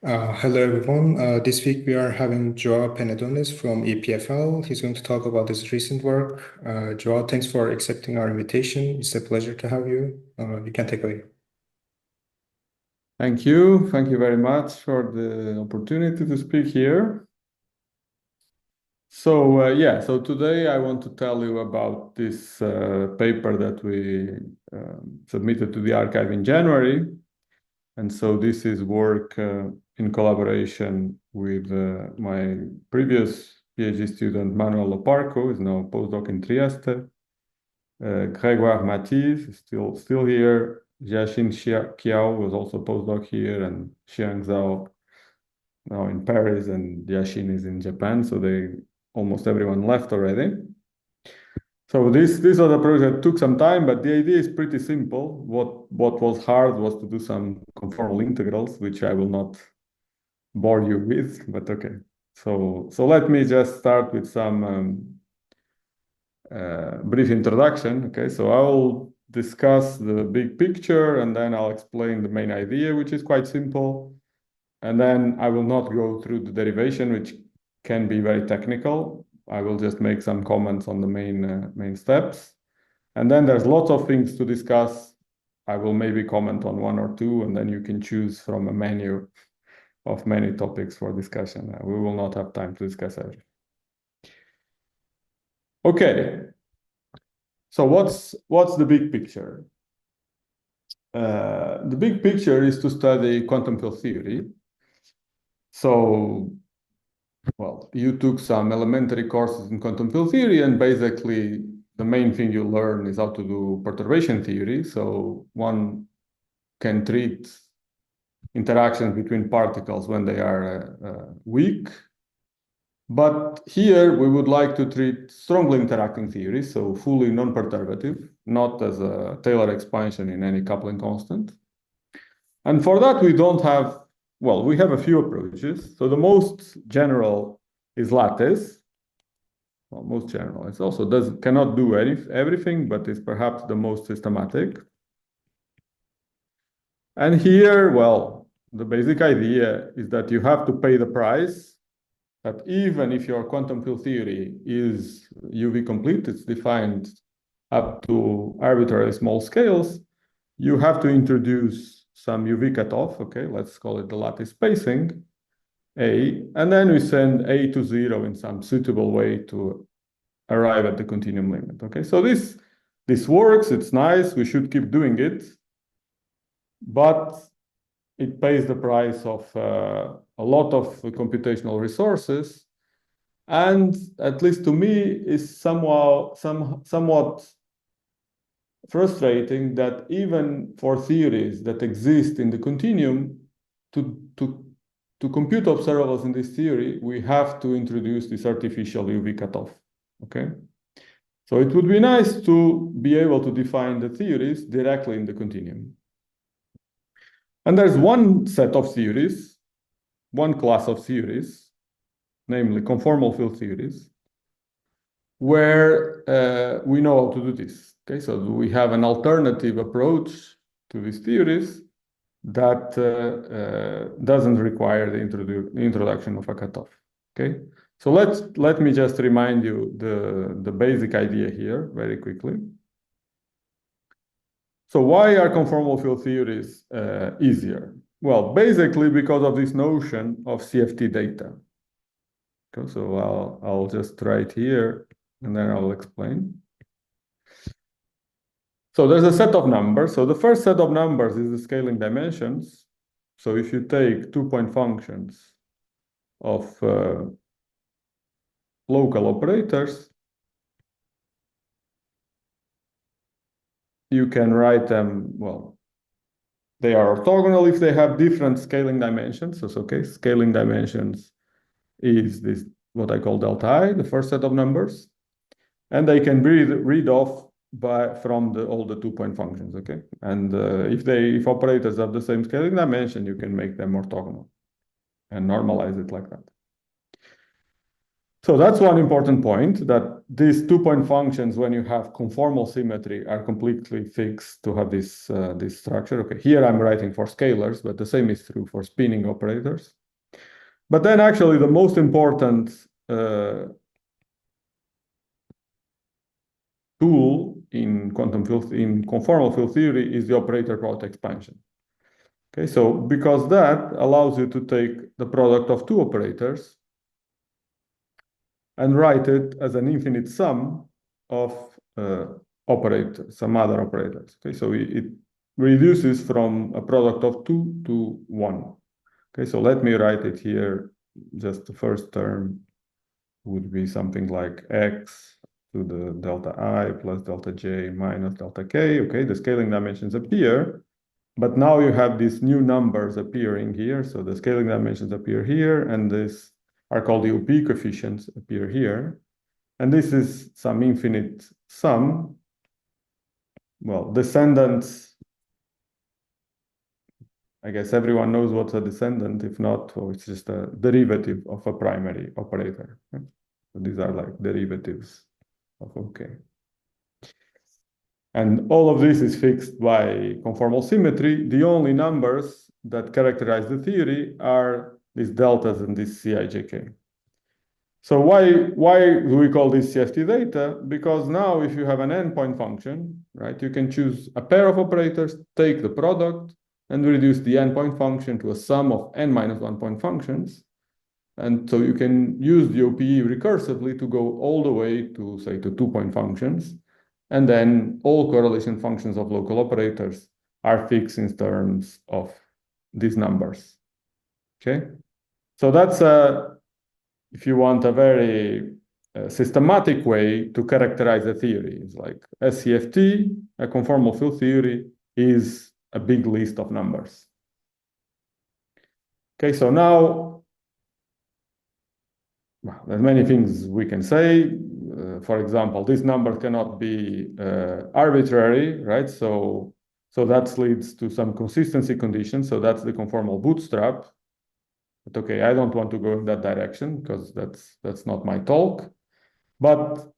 Hello everyone. This week we are having João Penedones from EPFL. He's going to talk about his recent work. João, thanks for accepting our invitation. It's a pleasure to have you. You can take away. Thank you. Thank you very much for the opportunity to speak here. So today I want to tell you about this paper that we submitted to the archive in January. And so this is work in collaboration with my previous PhD student, Manuel Loparco, who is now postdoc in Trieste. Grégoire Matisse is still here. Jiaxin Qiao was also postdoc here, and Xiang Zhao now in Paris, and Jiaxin is in Japan. So almost everyone left already. So this was a project that took some time, but the idea is pretty simple. What was hard was to do some conformal integrals, which I will not bore you with, but okay. So let me just start with some brief introduction. Okay, so I will discuss the big picture, and then I'll explain the main idea, which is quite simple. And then I will not go through the derivation, which can be very technical. I will just make some comments on the main steps. And then there's lots of things to discuss. I will maybe comment on one or two, and then you can choose from a menu of many topics for discussion. We will not have time to discuss everything. Okay. So what's the big picture? The big picture is to study quantum field theory. So, well, you took some elementary courses in quantum field theory, and basically the main thing you learn is how to do perturbation theory. So one can treat interactions between particles when they are weak. But here we would like to treat strongly interacting theories, so fully non-perturbative, not as a Taylor expansion in any coupling constant. And for that we don't have, well, we have a few approaches. So the most general is lattice. Well, most general. It also cannot do everything, but is perhaps the most systematic. And here, well, the basic idea is that you have to pay the price, that even if your quantum field theory is UV complete, it's defined up to arbitrarily small scales, you have to introduce some UV cutoff, okay, let's call it the lattice spacing, A, and then we send A to 0 in some suitable way to arrive at the continuum limit, okay? So this works, it's nice, we should keep doing it, but it pays the price of a lot of computational resources, and at least to me is somewhat frustrating that even for theories that exist in the continuum, to compute observables in this theory, we have to introduce this artificial UV cutoff, okay? So it would be nice to be able to define the theories directly in the continuum. And there's one set of theories, one class of theories, namely conformal field theories, where we know how to do this. Okay, so we have an alternative approach to these theories that doesn't require the introduction of a cutoff. Okay, so let me just remind you the basic idea here very quickly. So why are conformal field theories easier? Well, basically because of this notion of CFT data. Okay, so I'll just write here and then I'll explain. So there's a set of numbers. So the first set of numbers is the scaling dimensions. So if you take 2-point functions of local operators, you can write them, well, they are orthogonal if they have different scaling dimensions. So, okay, scaling dimensions is this, what I call delta I, the first set of numbers. And they can be read off from all the 2-point functions, okay? And if operators have the same scaling dimension, you can make them orthogonal and normalize it like that. So that's one important point, that these 2-point functions, when you have conformal symmetry, are completely fixed to have this structure. Okay, here I'm writing for scalars, but the same is true for spinning operators. But then actually the most important tool in conformal field theory is the operator product expansion. Okay, so because that allows you to take the product of two operators and write it as an infinite sum of operators, some other operators. Okay, so it reduces from a product of 2 to 1. Okay, so let me write it here. Just the first term would be something like x to the delta I plus delta j minus delta k. Okay, the scaling dimensions appear, but now you have these new numbers appearing here. So the scaling dimensions appear here, and these are called the OP coefficients appear here. And this is some infinite sum. Well, descendants, I guess everyone knows what's a descendant. If not, well, it's just a derivative of a primary operator. Okay? So these are like derivatives of OK. And all of this is fixed by conformal symmetry. The only numbers that characterize the theory are these deltas and thisCijk. So why do we call this CFT data? Because now if you have an n-point function, right, you can choose a pair of operators, take the product, and reduce the n-point function to a sum of n minus 1-point functions. And so you can use the OPE recursively to go all the way to, say, to 2-point functions. And then all correlation functions of local operators are fixed in terms of these numbers. Okay? So that's if you want a very systematic way to characterize a theory. It's like a CFT, a conformal field theory, is a big list of numbers. Okay, so now, well, there's many things we can say. For example, this number cannot be arbitrary, right? So that leads to some consistency conditions. So that's the conformal bootstrap. But okay, I don't want to go in that direction because that's not my talk. But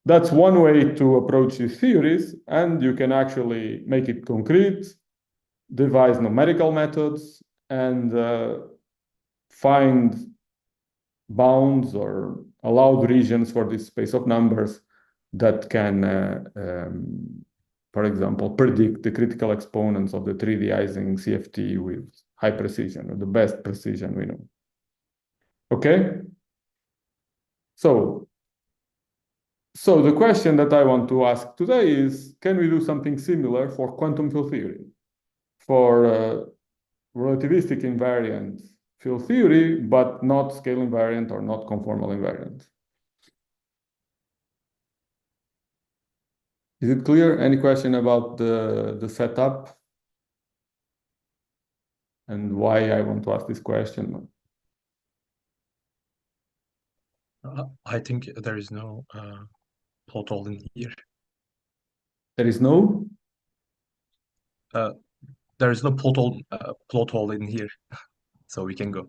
that's one way to approach these theories, and you can actually make it concrete, devise numerical methods, and find bounds or allowed regions for this space of numbers that can, for example, predict the critical exponents of the 3D Ising CFT with high precision, or the best precision we know. Okay? So the question that I want to ask today is, can we do something similar for quantum field theory? For relativistic invariant field theory, but not scale invariant or not conformal invariant. Is it clear? Any question about the setup and why I want to ask this question? I think there is no plot hole in here. There is no? There is no plot hole in here, so we can go.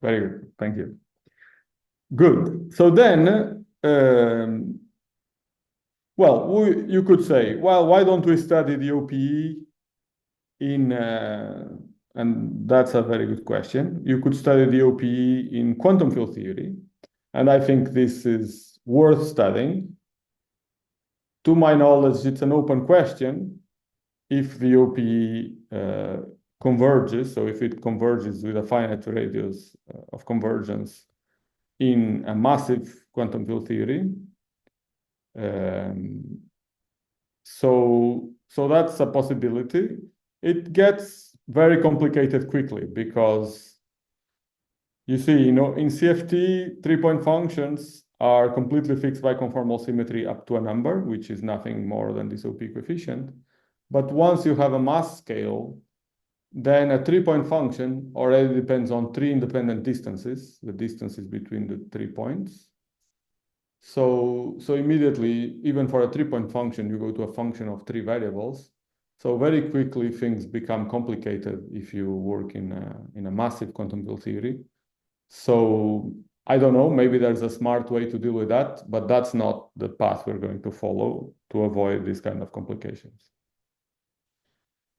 Very good, thank you. Good. So then, well, you could say, well, why don't we study the OPE in, and that's a very good question. You could study the OPE in quantum field theory, and I think this is worth studying. To my knowledge, it's an open question if the OPE converges, so if it converges with a finite radius of convergence in a massive quantum field theory. So that's a possibility. It gets very complicated quickly because you see, you know, in CFT, 3-point functions are completely fixed by conformal symmetry up to a number, which is nothing more than this OP coefficient. But once you have a mass scale, then a 3-point function already depends on 3 independent distances, the distances between the 3 points. So immediately, even for a 3-point function, you go to a function of 3 variables. So very quickly, things become complicated if you work in a massive quantum field theory. So I don't know, maybe there's a smart way to deal with that, but that's not the path we're going to follow to avoid these kind of complications.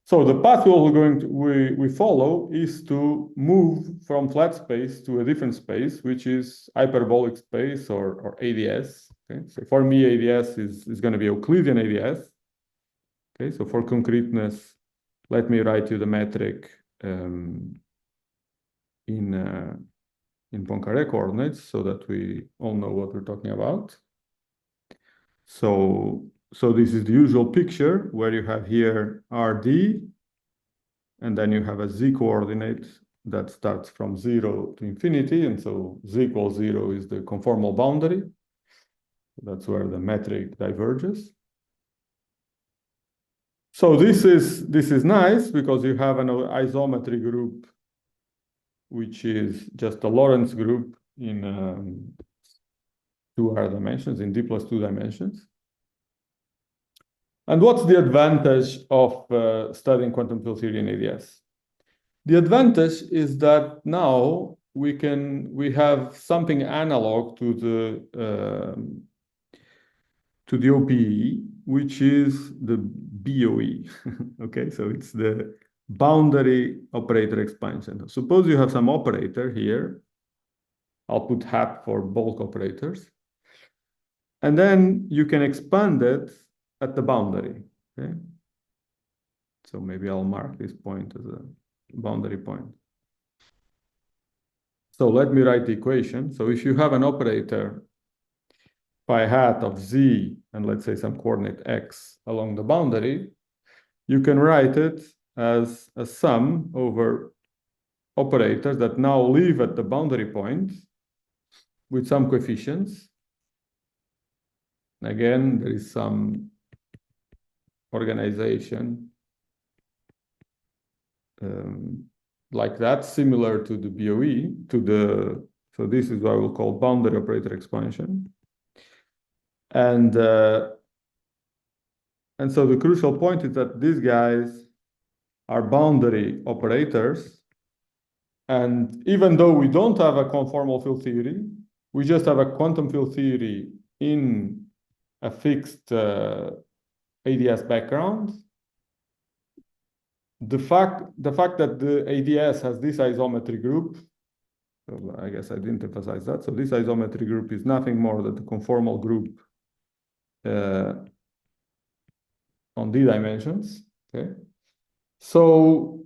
So the path we follow is to move from flat space to a different space, which is hyperbolic space or ADS. Okay, so for me, ADS is going to be Euclidean ADS. Okay, so for concreteness, let me write you the metric in Poincaré coordinates so that we all know what we're talking about. So this is the usual picture where you have here RD, and then you have a Z coordinate that starts from 0 to infinity, and so Z equals 0 is the conformal boundary. That's where the metric diverges. So this is nice because you have an isometry group, which is just a Lorentz group in 2R dimensions, in D+2 dimensions. And what's the advantage of studying quantum field theory in ADS? The advantage is that now we have something analog to the OPE, which is the BOE. Okay, so it's the boundary operator expansion. Suppose you have some operator here. I'll put hat for bulk operators. And then you can expand it at the boundary. Okay, so maybe I'll mark this point as a boundary point. So let me write the equation. So if you have an operator phi hat of z and let's say some coordinate x along the boundary, you can write it as a sum over operators that now live at the boundary point with some coefficients. Again, there is some organization like that, similar to the BOE, so this is what we'll call boundary operator expansion. And so the crucial point is that these guys are boundary operators. And even though we don't have a conformal field theory, we just have a quantum field theory in a fixed ADS background. The fact that the ADS has this isometry group, so I guess I didn't emphasize that. So this isometry group is nothing more than the conformal group on D dimensions. Okay, so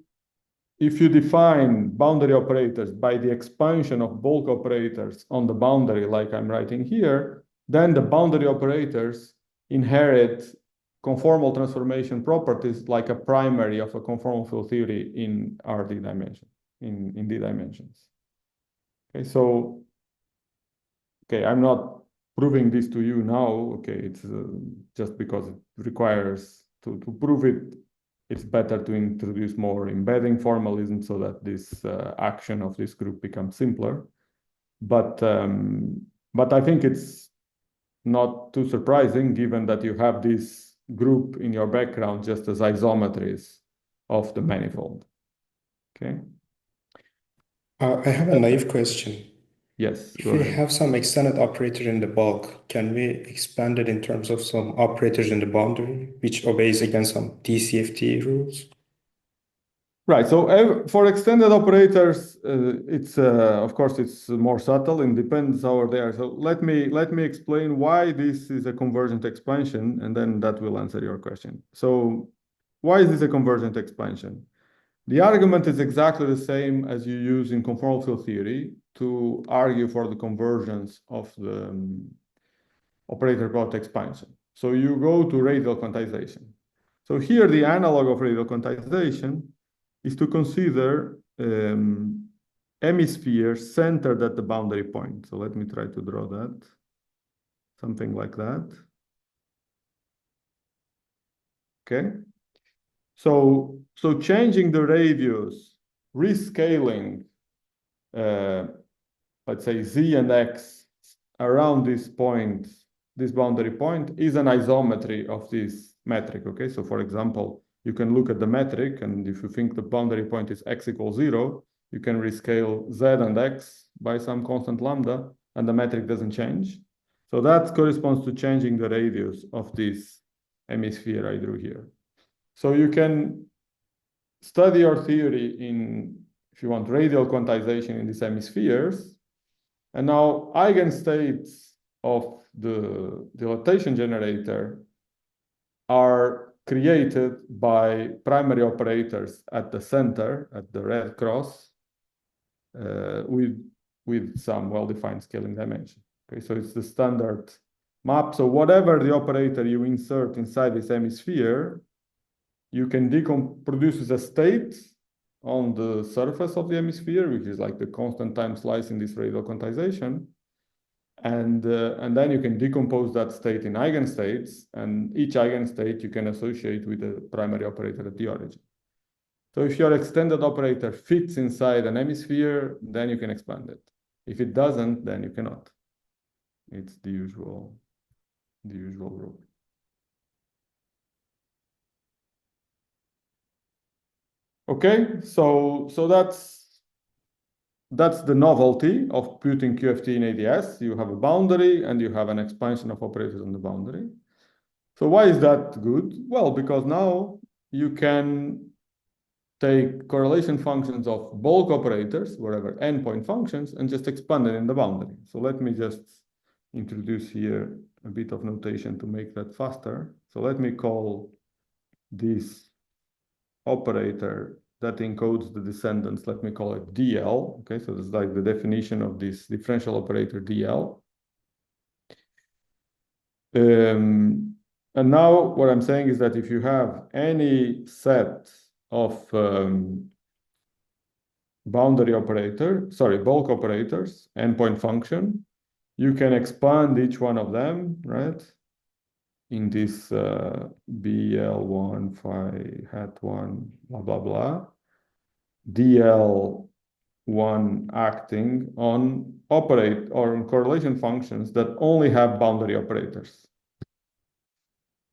if you define boundary operators by the expansion of bulk operators on the boundary, like I'm writing here, then the boundary operators inherit conformal transformation properties like a primary of a conformal field theory in RD dimension, in D dimensions. Okay, so, okay, I'm not proving this to you now. Okay, it's just because it requires to prove it. It's better to introduce more embedding formalism so that this action of this group becomes simpler. But I think it's not too surprising given that you have this group in your background just as isometries of the manifold. Okay. I have a naive question. Yes. If we have some extended operator in the bulk, can we expand it in terms of some operators in the boundary, which obeys against some DCFT rules? Right. So for extended operators, it's of course it's more subtle and depends how they are. So let me explain why this is a convergent expansion, and then that will answer your question. So why is this a convergent expansion? The argument is exactly the same as you use in conformal field theory to argue for the convergence of the operator product expansion. So you go to radial quantization. So here the analog of radial quantization is to consider hemispheres centered at the boundary point. So let me try to draw that. Something like that. Okay. So changing the radius, rescaling, let's say Z and X around this point, this boundary point, is an isometry of this metric. Okay. So for example, you can look at the metric, and if you think the boundary point is x equals 0, you can rescale z and x by some constant lambda, and the metric doesn't change. So that corresponds to changing the radius of this hemisphere I drew here. So you can study your theory in, if you want, radial quantization in these hemispheres. And now eigenstates of the dilatation generator are created by primary operators at the center, at the red cross, with some well-defined scaling dimension. Okay, so it's the standard map. So whatever the operator you insert inside this hemisphere, you can produces a state on the surface of the hemisphere, which is like the constant time slice in this radial quantization. And then you can decompose that state in eigenstates, and each eigenstate you can associate with the primary operator at the origin. So if your extended operator fits inside an hemisphere, then you can expand it. If it doesn't, then you cannot. It's the usual rule. Okay, so that's the novelty of putting QFT in ADS. You have a boundary and you have an expansion of operators on the boundary. So why is that good? Well, because now you can take correlation functions of bulk operators, whatever endpoint functions, and just expand it in the boundary. So let me just introduce here a bit of notation to make that faster. So let me call this operator that encodes the descendants, let me call it DL. Okay, so this is like the definition of this differential operator DL. And now what I'm saying is that if you have any set of bulk operators, endpoint function, you can expand each one of them, right? In this BL1 phi hat 1 blah blah blah, DL1 acting on correlation functions that only have boundary operators.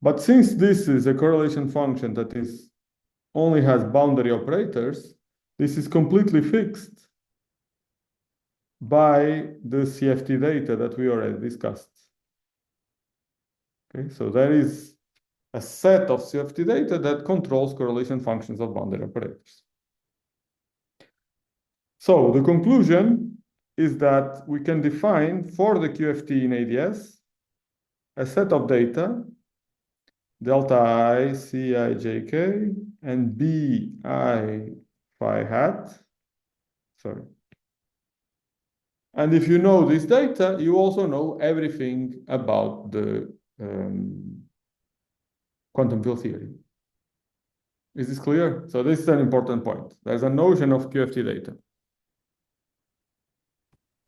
But since this is a correlation function that only has boundary operators, this is completely fixed by the CFT data that we already discussed. Okay, so there is a set of CFT data that controls correlation functions of boundary operators. So the conclusion is that we can define for the QFT in ADS a set of data, delta I, C, I, J, K, and B, I, phi hat. Sorry. And if you know this data, you also know everything about the quantum field theory. Is this clear? So this is an important point. There's a notion of QFT data.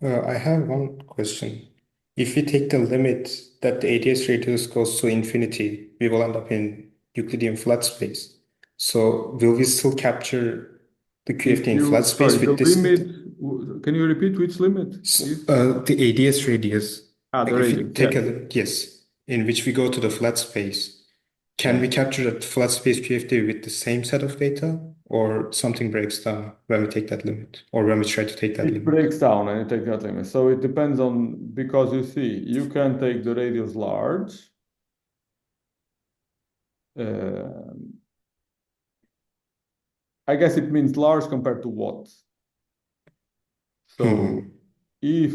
I have one question. If we take the limit that the ADS radius goes to infinity, we will end up in Euclidean flat space. So will we still capture the QFT in flat space with this limit? Can you repeat which limit? The ADS radius. The radius. If you take yes, in which we go to the flat space. Can we capture that flat space QFT with the same set of data, or something breaks down when we take that limit, or when we try to take that limit? It breaks down and you take that limit. So it depends on, because you see, you can take the radius large. I guess it means large compared to what? So if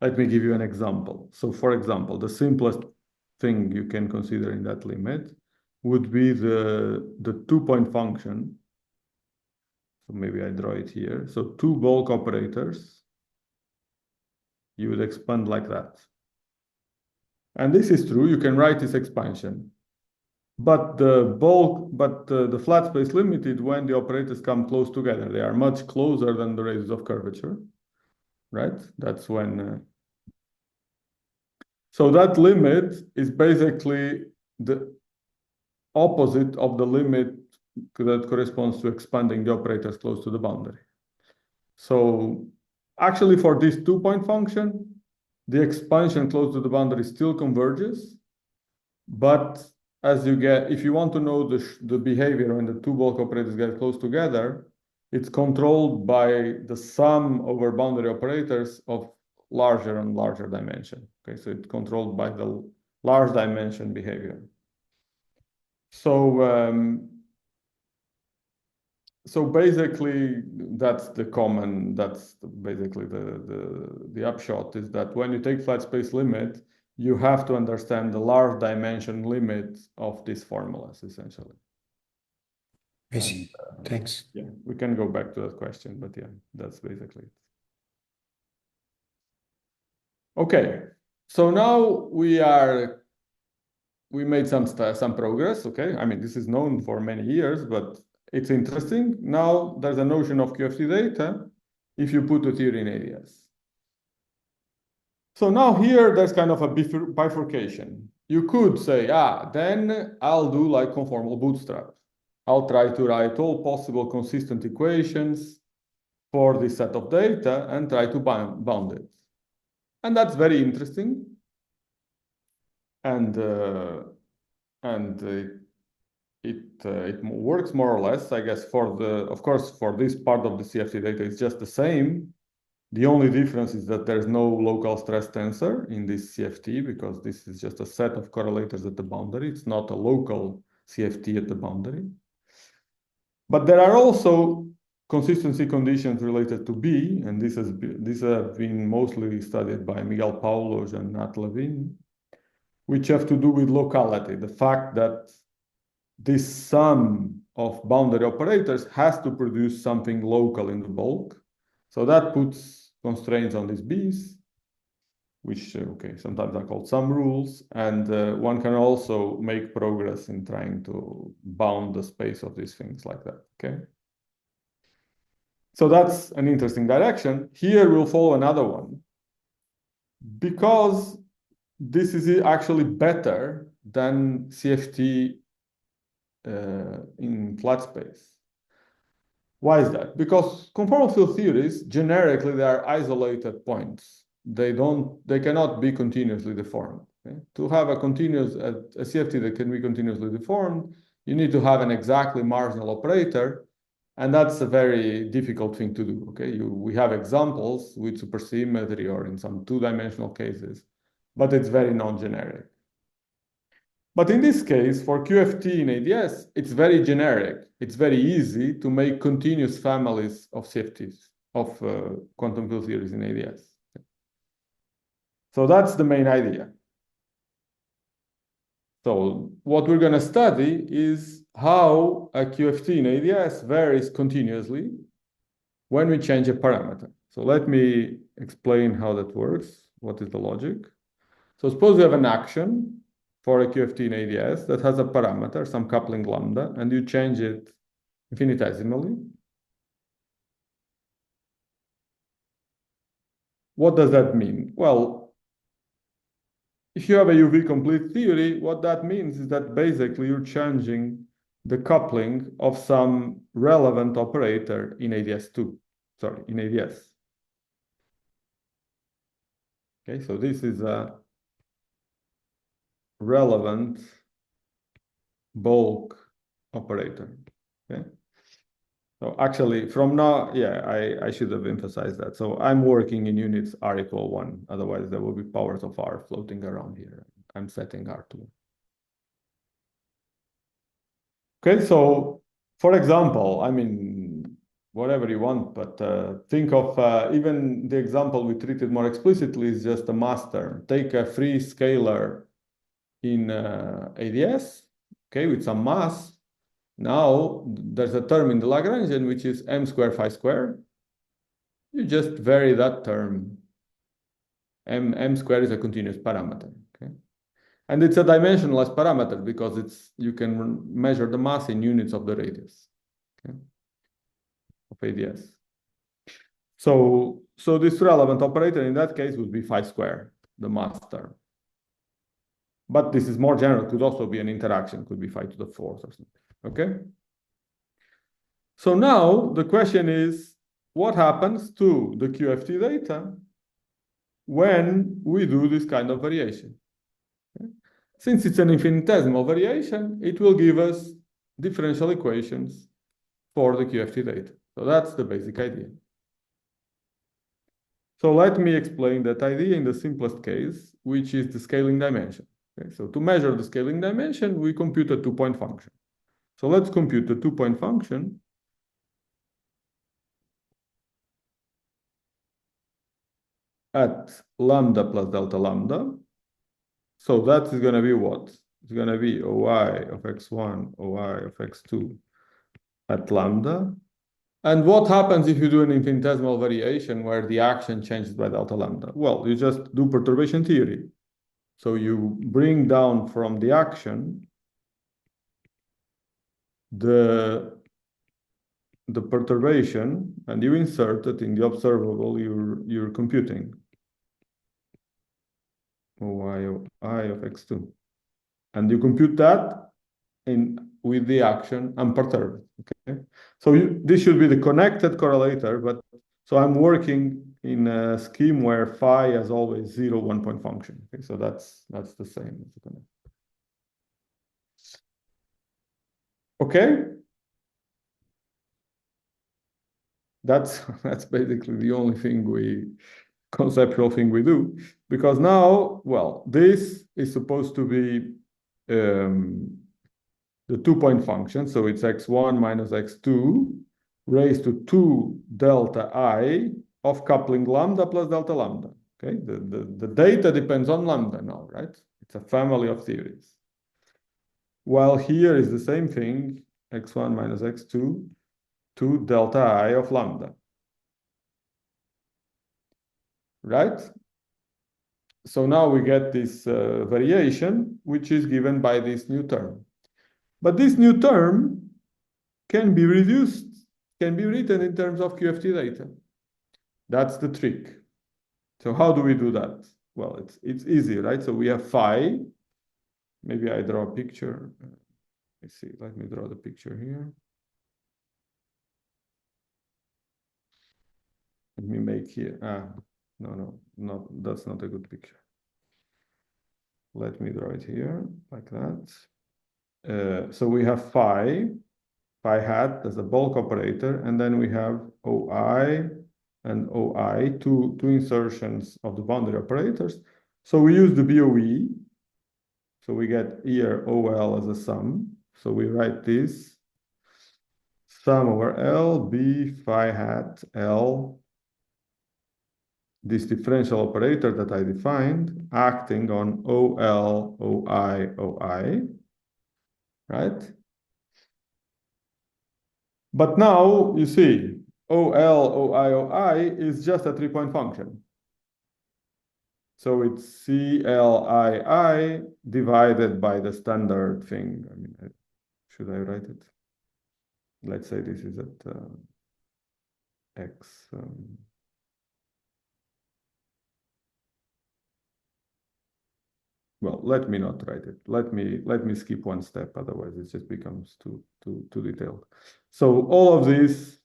let me give you an example. So for example, the simplest thing you can consider in that limit would be the 2-point function. So maybe I draw it here. So two bulk operators, you would expand like that. And this is true, you can write this expansion. But the flat space limited when the operators come close together. They are much closer than the radius of curvature, right? That's when... So that limit is basically the opposite of the limit that corresponds to expanding the operators close to the boundary. So actually for this 2-point function, the expansion close to the boundary still converges, But as you get, if you want to know the behavior when the two bulk operators get close together, it's controlled by the sum over boundary operators of larger and larger dimension. Okay, so it's controlled by the large dimension behavior. So so basically that's basically the upshot is that when you take flat space limit, you have to understand the large dimension limit of these formulas essentially. I see. Thanks. Yeah, we can go back to that question, but yeah, that's basically it. Okay, so now we made some progress. Okay, I mean this is known for many years, but it's interesting. Now there's a notion of QFT data if you put the theory in ADS. So now here there's kind of a bifurcation. You could say, then I'll do like conformal bootstrap. I'll try to write all possible consistent equations for this set of data and try to bound it. And that's very interesting. And it works more or less, I guess, of course, for this part of the CFT data, it's just the same. The only difference is that there's no local stress tensor in this CFT because this is just a set of correlators at the boundary. It's not a local CFT at the boundary. But there are also consistency conditions related to B, and these have been mostly studied by Miguel Paulos and Nat Levin, which have to do with locality, the fact that this sum of boundary operators has to produce something local in the bulk. So that puts constraints on these B's, which, sometimes are called sum rules. And one can also make progress in trying to bound the space of these things like that, okay? So that's an interesting direction. Here we'll follow another one because this is actually better than CFT in flat space. Why is that? Because conformal field theories, generically, they are isolated points. They cannot be continuously deformed. Okay? To have a CFT that can be continuously deformed, you need to have an exactly marginal operator, and that's a very difficult thing to do. Okay, we have examples with supersymmetry or in some two-dimensional cases, but it's very non-generic. But in this case, for QFT in ADS, it's very generic. It's very easy to make continuous families of CFTs, of quantum field theories in ADS. So that's the main idea. So what we're going to study is how a QFT in ADS varies continuously when we change a parameter. So let me explain how that works. What is the logic? So suppose you have an action for a QFT in ADS that has a parameter, some coupling lambda, and you change it infinitesimally. What does that mean? Well, if you have a UV complete theory, what that means is that basically you're changing the coupling of some relevant operator in ADS2. Sorry, in ADS. Okay, so this is a relevant bulk operator. Okay. So actually, from now, I should have emphasized that. So I'm working in units R equal 1. Otherwise, there will be powers of R floating around here. I'm setting R2. Okay, so for example, I mean, whatever you want, but think of even the example we treated more explicitly is just a mass term. Take a free scalar in ADS, okay, with some mass. Now there's a term in the Lagrangian which is m square phi square. You just vary that term. M square is a continuous parameter, okay, and it's a dimensionless parameter because you can measure the mass in units of the radius, okay, of ADS. So this relevant operator in that case would be phi square, the mass term. But this is more general, could also be an interaction, could be phi to the 4th or something, okay? So now the question is, what happens to the QFT data when we do this kind of variation? Okay? since it's an infinitesimal variation, it will give us differential equations for the QFT data. So that's the basic idea. So let me explain that idea in the simplest case, which is the scaling dimension. Okay, so to measure the scaling dimension, we compute a two-point function. So let's compute the two-point function. At lambda plus delta lambda. So that is going to be what? It's going to be OI of x1, OI of x2 at lambda. And what happens if you do an infinitesimal variation where the action changes by delta lambda? Well, you just do perturbation theory. So you bring down from the action the perturbation, and you insert it in the observable you're computing. OI of x2. And you compute that with the action unperturbed. Okay, so this should be the connected correlator, but so I'm working in a scheme where phi has always 0 1-point function. Okay, so that's the same as the connect. Okay, that's basically the only thing conceptual thing we do, because now, well, this is supposed to be the two-point function, so it's x1 minus x2 raised to 2 delta I of coupling lambda plus delta lambda. Okay, the data depends on lambda now, right? It's a family of theories. While here is the same thing, x1 minus x2, 2 delta I of lambda. Right? So now we get this variation, which is given by this new term. But this new term can be reduced, can be written in terms of QFT data. That's the trick. So how do we do that? Well, it's easy, right? So we have phi. Maybe I draw a picture. Let's see, let me draw the picture here. Let me make here, no, that's not a good picture. Let me draw it here, like that. So we have phi hat as a bulk operator, and then we have OI and OI, two insertions of the boundary operators. So we use the BOE. So we get here OL as a sum. So we write this sum over L, B, phi hat, L, this differential operator that I defined, acting on OL, OI, OI, right? But now, you see, OL, OI, OI is just a three-point function. So it's CLII divided by the standard thing. I mean, should I write it? Let's say this is at X. Well, let me not write it. Let me skip one step, otherwise it just becomes too detailed. So all of this.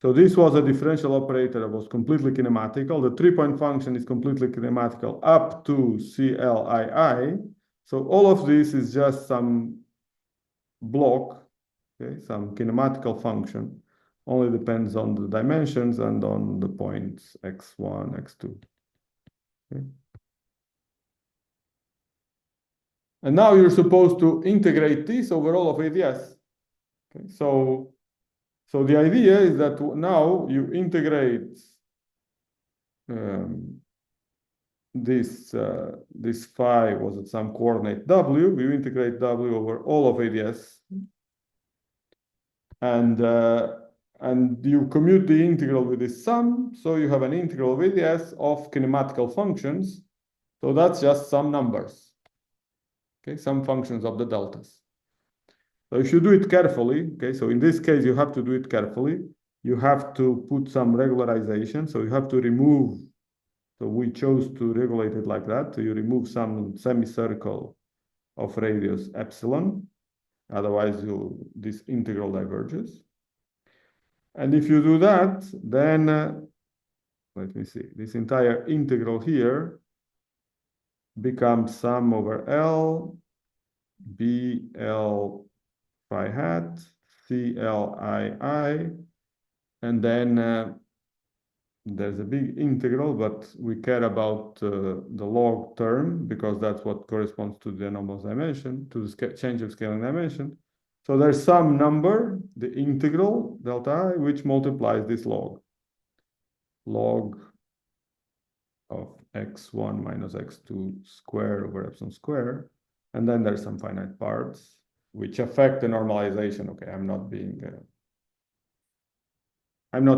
So this was a differential operator that was completely kinematical. The three-point function is completely kinematical up to CLII. So all of this is just some block, okay, some kinematical function. Only depends on the dimensions and on the points x1, x2. Okay. And now you're supposed to integrate this over all of ADS. Okay, so the idea is that now you integrate this phi was at some coordinate w. You integrate w over all of ADS, and you commute the integral with this sum. So you have an integral of ADS of kinematical functions. So that's just some numbers. Okay, some functions of the deltas. So if you do it carefully, okay, so in this case, you have to do it carefully. You have to put some regularization. So you have to remove, so we chose to regulate it like that. So you remove some semicircle of radius epsilon. Otherwise, this integral diverges. And if you do that, then let me see, this entire integral here becomes sum over L, BL phi hat, CLII, and then there's a big integral, but we care about the log term because that's what corresponds to the anomalous dimension, to the change of scaling dimension. So there's some number, the integral delta I, which multiplies this log of x1 minus x2 square over epsilon square. And then there's some finite parts which affect the normalization. Okay, I'm not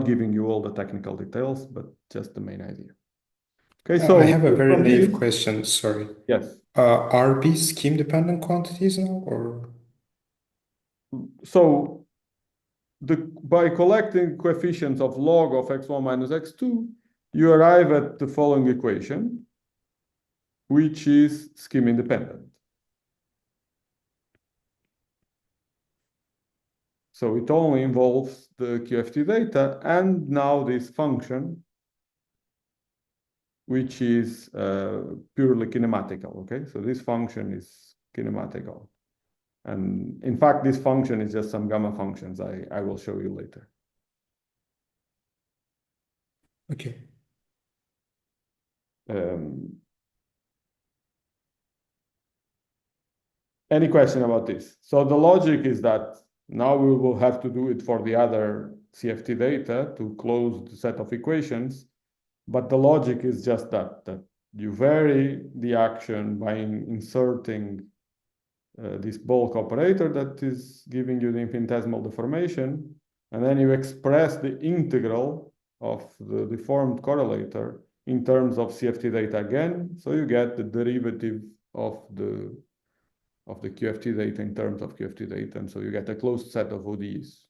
giving you all the technical details, but just the main idea. Okay, so I have a very naive question, sorry. Yes. Are B scheme-dependent quantities now, or? So by collecting coefficients of log of x1 minus x2, you arrive at the following equation, which is scheme-independent. So it only involves the QFT data and now this function, which is purely kinematical, okay? So this function is kinematical. And in fact, this function is just some gamma functions I will show you later. Okay. Any question about this? So the logic is that now we will have to do it for the other CFT data to close the set of equations. But the logic is just that you vary the action by inserting this bulk operator that is giving you the infinitesimal deformation, and then you express the integral of the deformed correlator in terms of CFT data again, so you get the derivative of the QFT data in terms of QFT data, and so you get a closed set of ODEs.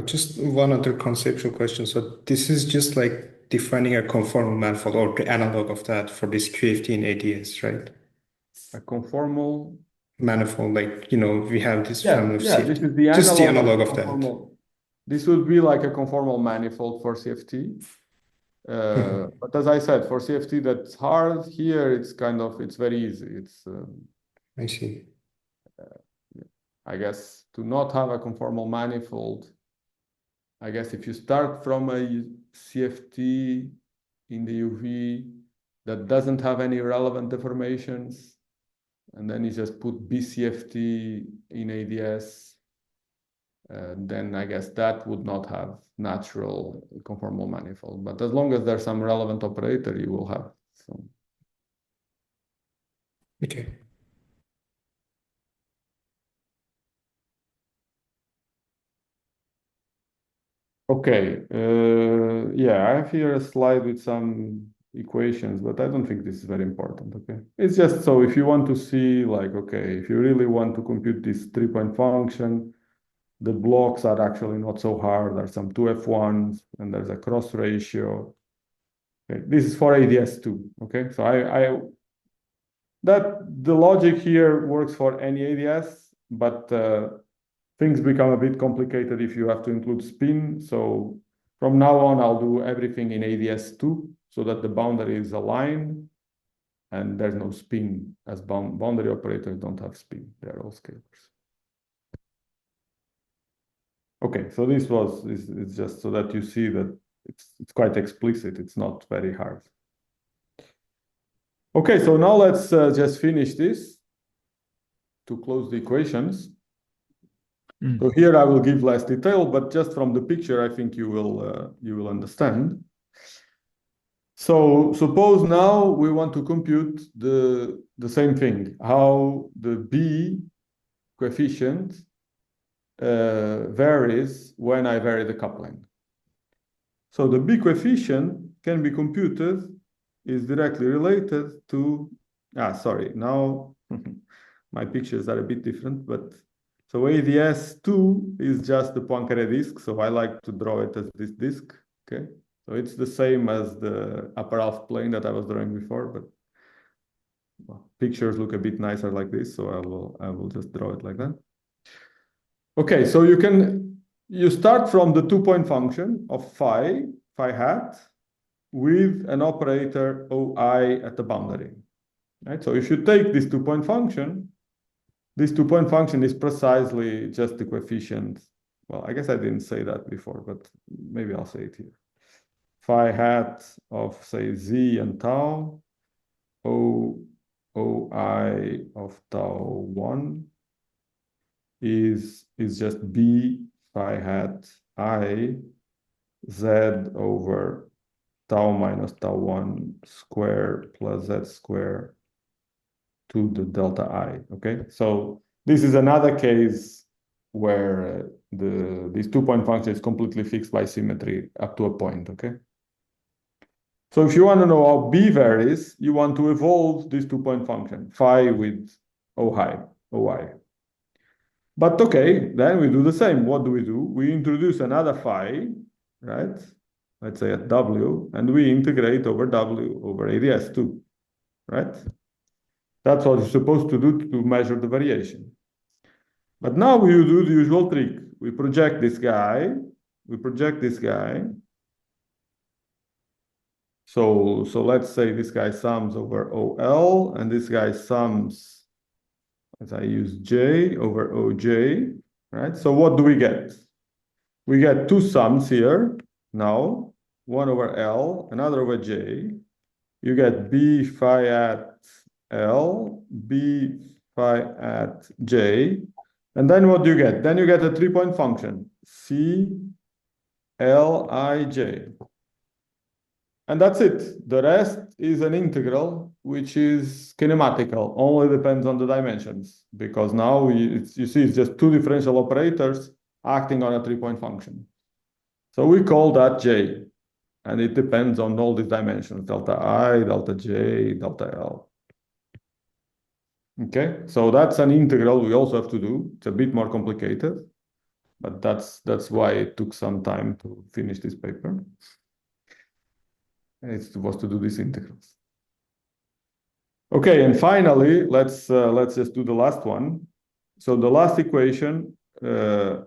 Just one other conceptual question. So this is just like defining a conformal manifold or the analog of that for this QFT in ADS, right? A conformal manifold, like, we have this family of CFT. This is the just the analog of that. This would be like a conformal manifold for CFT. But as I said, for CFT that's hard, here it's very easy. I see. I guess to not have a conformal manifold, I guess if you start from a CFT in the UV that doesn't have any relevant deformations, and then you just put BCFT in ADS, then I guess that would not have natural conformal manifold. But as long as there's some relevant operator, you will have some. Okay. Okay. I have here a slide with some equations, but I don't think this is very important, okay? It's just so if you want to see, like, okay, if you really want to compute this 3-point function, the blocks are actually not so hard. There's some 2F1s, and there's a cross ratio. Okay, this is for ADS2, okay? So the logic here works for any ADS, but things become a bit complicated if you have to include spin. So from now on, I'll do everything in ADS2 so that the boundary is aligned and there's no spin, as boundary operators don't have spin. They're all scalars. Okay, so it's just so that you see that it's quite explicit. It's not very hard. Okay, so now let's just finish this to close the equations. So here I will give less detail, but just from the picture, I think you will understand. So suppose now we want to compute the same thing, how the B coefficient varies when I vary the coupling. So the B coefficient can be computed, is directly related to, now my pictures are a bit different, but so ADS2 is just the Poincaré disk, so I like to draw it as this disk, okay? So it's the same as the upper half plane that I was drawing before, but pictures look a bit nicer like this, so I will just draw it like that. Okay, so you start from the 2-point function of phi, phi hat with an operator OI at the boundary. Right? So if you take this two-point function, this two-point function is precisely just the coefficient. Well, I guess I didn't say that before, but maybe I'll say it here. Phi hat of, say, z and tau, OI of tau 1 is just b phi hat I z over tau minus tau 1 square plus z square to the delta I, okay? So this is another case where this two-point function is completely fixed by symmetry up to a point, okay? So if you want to know how b varies, you want to evolve this two-point function, phi with OI. But okay, then we do the same. What do? We introduce another phi, right? Let's say at W, and we integrate over W over ADS too, right? That's what you're supposed to do to measure the variation. But now we do the usual trick. We project this guy. So let's say this guy sums over OL, and this guy sums, as I use J over OJ, right? So what do we get? We get two sums here now, one over L, another over J. You get B phi at L, B phi at J. And then what do you get? Then you get a three-point function, C, L, I, J. And that's it. The rest is an integral, which is kinematical, only depends on the dimensions, because now you see it's just two differential operators acting on a three-point function. So we call that J, and it depends on all these dimensions, delta I, delta J, delta L. Okay, so that's an integral we also have to do. It's a bit more complicated, but that's why it took some time to finish this paper. It was to do these integrals. Okay, and finally, let's just do the last one. So the last equation, now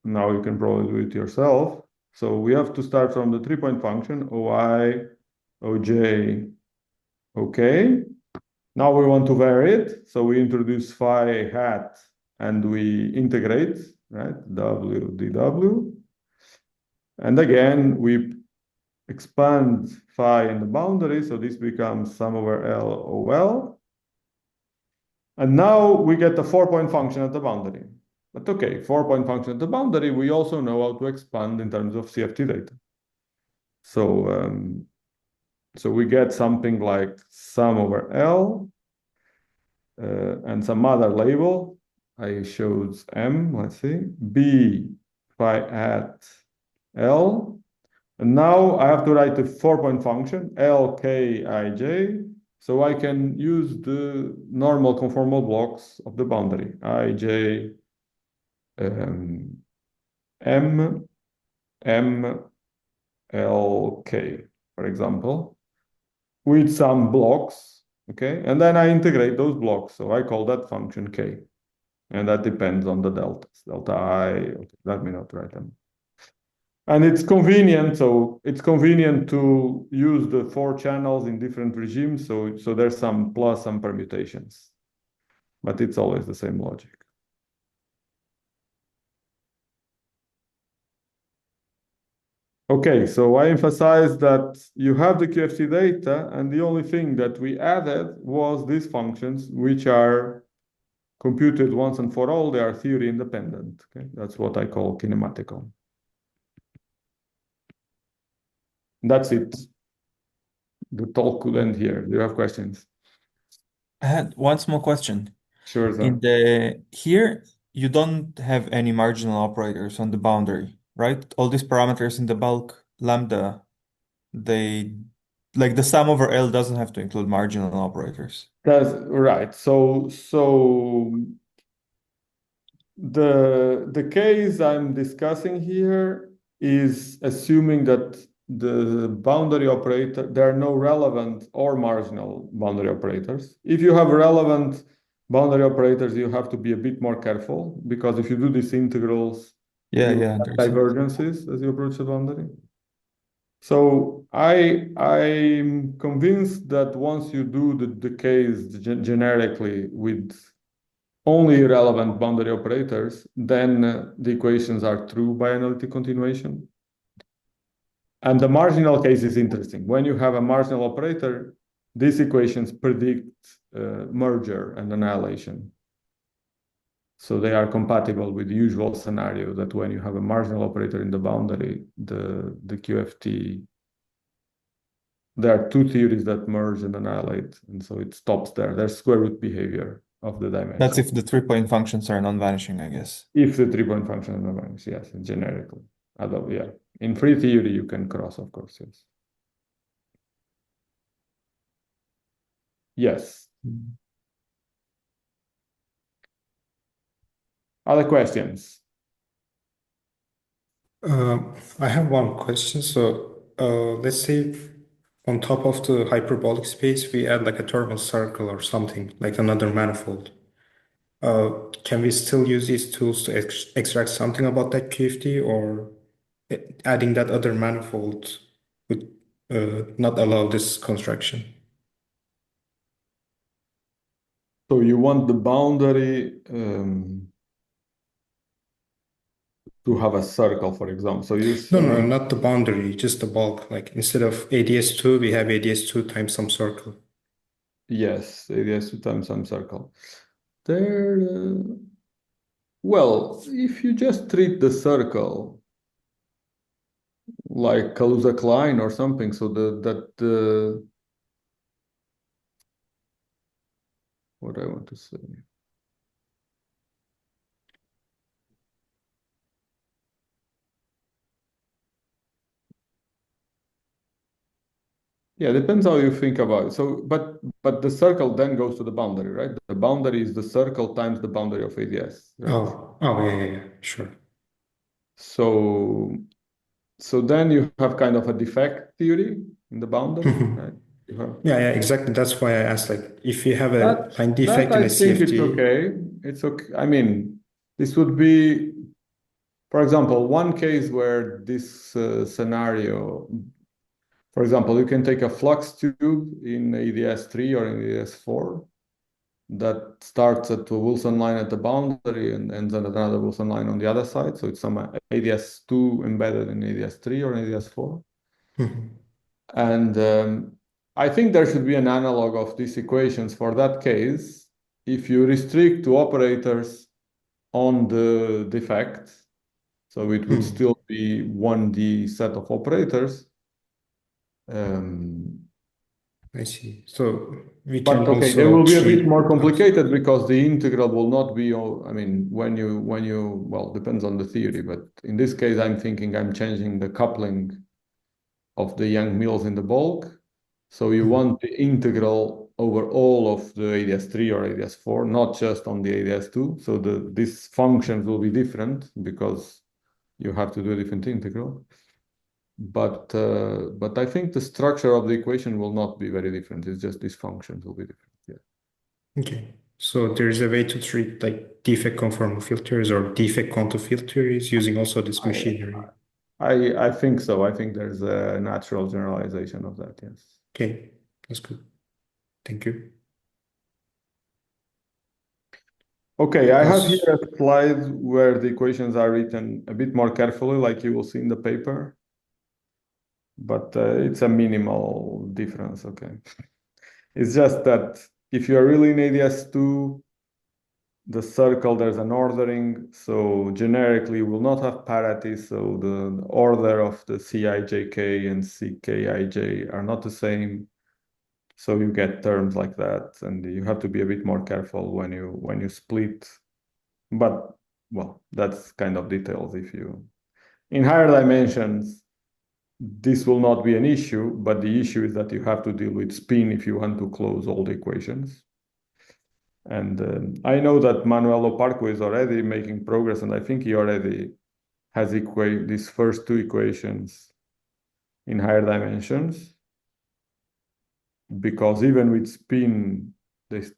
you can probably do it yourself. So we have to start from the three-point function, OI, OJ, okay. Now we want to vary it. So we introduce phi hat and we integrate, right? W, dW. And again, we expand phi in the boundary. So this becomes sum over L, OL. And now we get the four-point function at the boundary. But okay, four-point function at the boundary, we also know how to expand in terms of CFT data. So, so we get something like sum over L and some other label. I showed M, let's see, B phi at L. And now I have to write a four-point function, L, K, I, J. So I can use the normal conformal blocks of the boundary, I, J, M, L, K, for example, with some blocks, okay? And then I integrate those blocks. So I call that function K. And that depends on the deltas, delta I, okay, let me not write them. And it's convenient, so it's convenient to use the four channels in different regimes. So there's some plus some permutations, but it's always the same logic. Okay, so I emphasize that you have the QFT data, and the only thing that we added was these functions, which are computed once and for all. They are theory independent. Okay, that's what I call kinematical. That's it. The talk could end here. Do you have questions? I had one small question. Sure, sir. In the here, you don't have any marginal operators on the boundary, right? All these parameters in the bulk lambda, they like the sum over L doesn't have to include marginal operators. That's right. So the case I'm discussing here is assuming that the boundary operator, there are no relevant or marginal boundary operators. If you have relevant boundary operators, you have to be a bit more careful, because if you do these integrals, Yeah, you yeah, have divergences as you approach the boundary. So I'm convinced that once you do the case generically with only relevant boundary operators, then the equations are true by analytic continuation. And the marginal case is interesting. When you have a marginal operator, these equations predict merger and annihilation. So they are compatible with the usual scenario that when you have a marginal operator in the boundary, the QFT, there are two theories that merge and annihilate, and so it stops there. There's square root behavior of the dimension. That's if the 3-point functions are non-vanishing, I guess. If the 3-point function is non-vanishing, yes, generically. Although, yeah, in free theory you can cross, of course, yes. Yes. Other questions? I have one question. So let's say on top of the hyperbolic space, we add like a thermal circle or something, like another manifold. Can we still use these tools to extract something about that QFT, or adding that other manifold would not allow this construction? So you want the boundary to have a circle, for example. So you're saying... No, not the boundary, just the bulk. Like instead of ADS2, we have ADS2 times some circle. Yes, ADS2 times some circle. There, well, if you just treat the circle like Kaluza-Klein or something, so what I want to say. Yeah, depends how you think about it. So, but the circle then goes to the boundary, right? The boundary is the circle times the boundary of ADS, right? Oh, yeah, sure. So then you have kind of a defect theory in the boundary, right? Yeah, exactly. That's why I asked, like, if you have a line defect that in a I think CFT. it's okay. It's okay. I mean, this would be, for example, one case where this scenario, for example, you can take a flux tube in ADS3 or in ADS4 that starts at a Wilson line at the boundary and ends at another Wilson line on the other side. So it's some ADS2 embedded in ADS3 or in ADS4. And I think there should be an analog of these equations for that case. If you restrict to operators on the defect, so it would still be 1D set of operators. I see. So we But can okay, also they will be a bit treat... more complicated because the integral will not be, I mean, when you, well, depends on the theory, but in this case, I'm thinking I'm changing the coupling of the Young-Mills in the bulk. So you want the integral over all of the ADS3 or ADS4, not just on the ADS2. So these functions will be different because you have to do a different integral. But I think the structure of the equation will not be very different. It's just these functions will be different. Yeah. Okay. So there's a way to treat like defect conformal filters or defect contour filters using also this machinery. I think so. I think there's a natural generalization of that, yes. Okay, that's good. Thank you. Okay, I have here a slide where the equations are written a bit more carefully, like you will see in the paper. But it's a minimal difference, okay? It's just that if you are really in ADS2, the circle, there's an ordering, so generically will not have parity, so the order of theCijk and Ckij are not the same. So you get terms like that, and you have to be a bit more careful when you split. But well, that's kind of details. If you in higher dimensions, this will not be an issue, but the issue is that you have to deal with spin if you want to close all the equations. And I know that Manuel Oparco is already making progress, and I think he already has these first two equations in higher dimensions. Because even with spin, these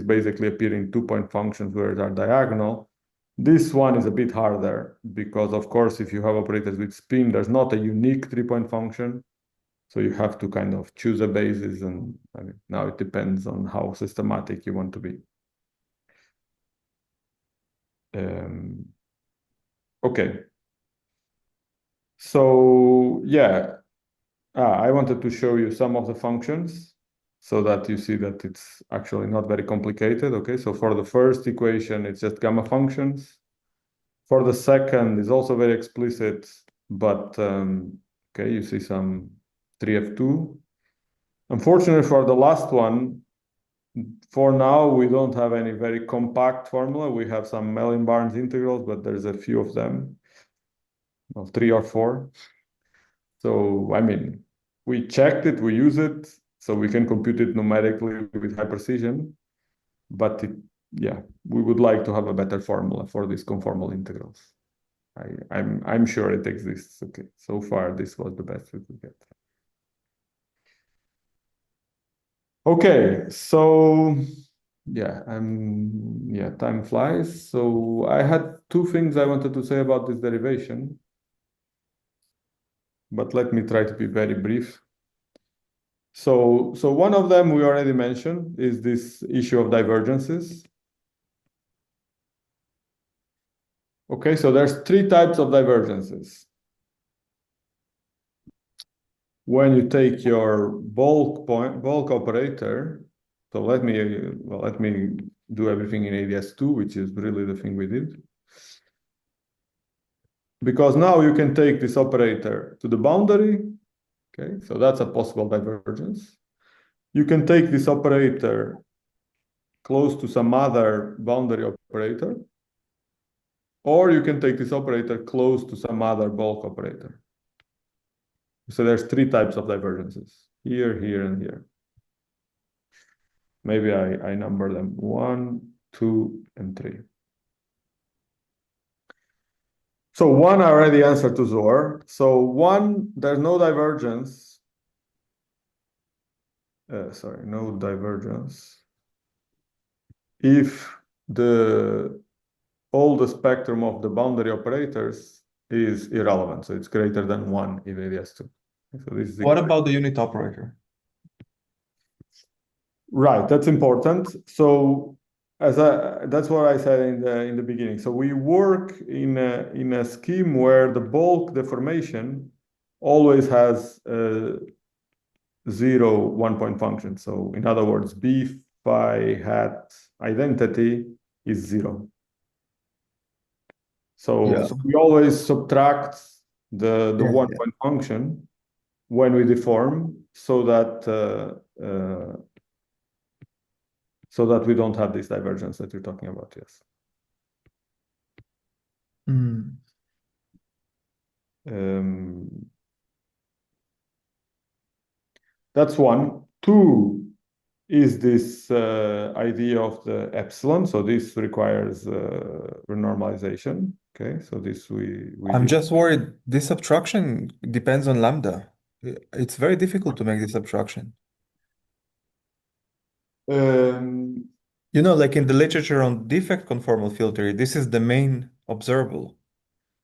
basically appear in 2-point functions where they are diagonal. This one is a bit harder because, of course, if you have operators with spin, there's not a unique 3-point function. So you have to kind of choose a basis, and I mean, now it depends on how systematic you want to be. Okay. So yeah, I wanted to show you some of the functions so that you see that it's actually not very complicated. Okay, so for the first equation, it's just gamma functions. For the second, it's also very explicit, but okay, you see some 3f2. Unfortunately, for the last one, for now, we don't have any very compact formula. We have some Mellin-Barnes integrals, but there's a few of them, well, 3 or 4. So, I mean, we checked it, we use it, so we can compute it numerically with high precision. But yeah, we would like to have a better formula for these conformal integrals. I'm sure it exists. Okay, so far this was the best we could get. Okay, so yeah, time flies. So I had 2 things I wanted to say about this derivation, but let me try to be very brief. So one of them we already mentioned is this issue of divergences. Okay, so there's 3 types of divergences. When you take your bulk operator, so let me do everything in ADS2, which is really the thing we did. Because now you can take this operator to the boundary. Okay, so that's a possible divergence. You can take this operator close to some other boundary operator, or you can take this operator close to some other bulk operator. So there's 3 types of divergences, here, here, and here. Maybe I number them 1, 2, and 3. So 1 I already answered to Zor. So 1, there's no divergence. No divergence. If all the spectrum of the boundary operators is irrelevant, so it's greater than 1 if ADS2. So this is What about the unit operator? Right, that's important. So that's what I said in the beginning. So we work in a scheme where the bulk deformation always has a 0 1-point function. So in other words, B phi hat identity is 0. So we always subtract the 1-point function when we deform, so that we don't have this divergence that you're talking about. Yes. That's 1. 2 is this idea of the epsilon. So this requires renormalization. Okay, so this I'm just worried this subtraction depends on lambda. It's very difficult to make this subtraction. You know, like in the literature on defect conformal filtering, this is the main observable.